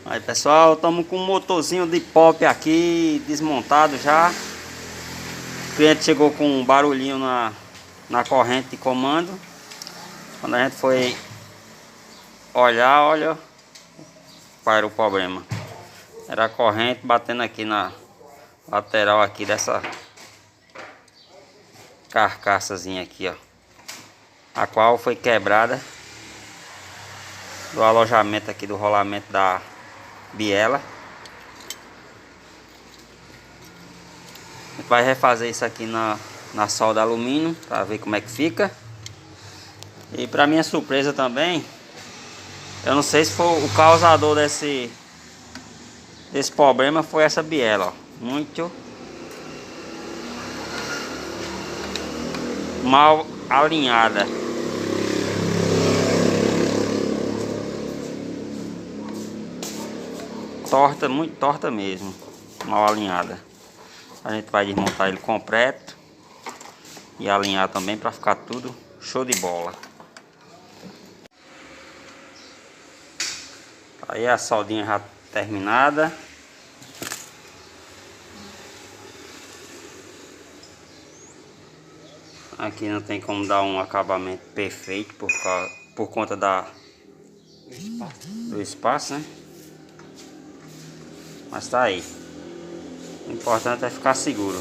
Aí pessoal, estamos com um motorzinho de pop aqui desmontado já. O cliente chegou com um barulhinho na corrente de comando. Quando a gente foi olhar, olha qual era o problema. Era a corrente batendo aqui na lateral aqui dessa carcaçazinha aqui, ó. A qual foi quebrada do alojamento aqui do rolamento da biela. A gente vai refazer isso aqui na solda alumínio para ver como é que fica. E para minha surpresa também, eu não sei se foi o causador desse problema, foi essa biela, ó. Muito mal alinhada. Torta, muito torta mesmo, mal alinhada. A gente vai desmontar ele completo e alinhar também para ficar tudo show de bola. Aí a soldinha já terminada. Aqui não tem como dar um acabamento perfeito por conta do espaço, né? Mas tá aí. O importante é ficar seguro.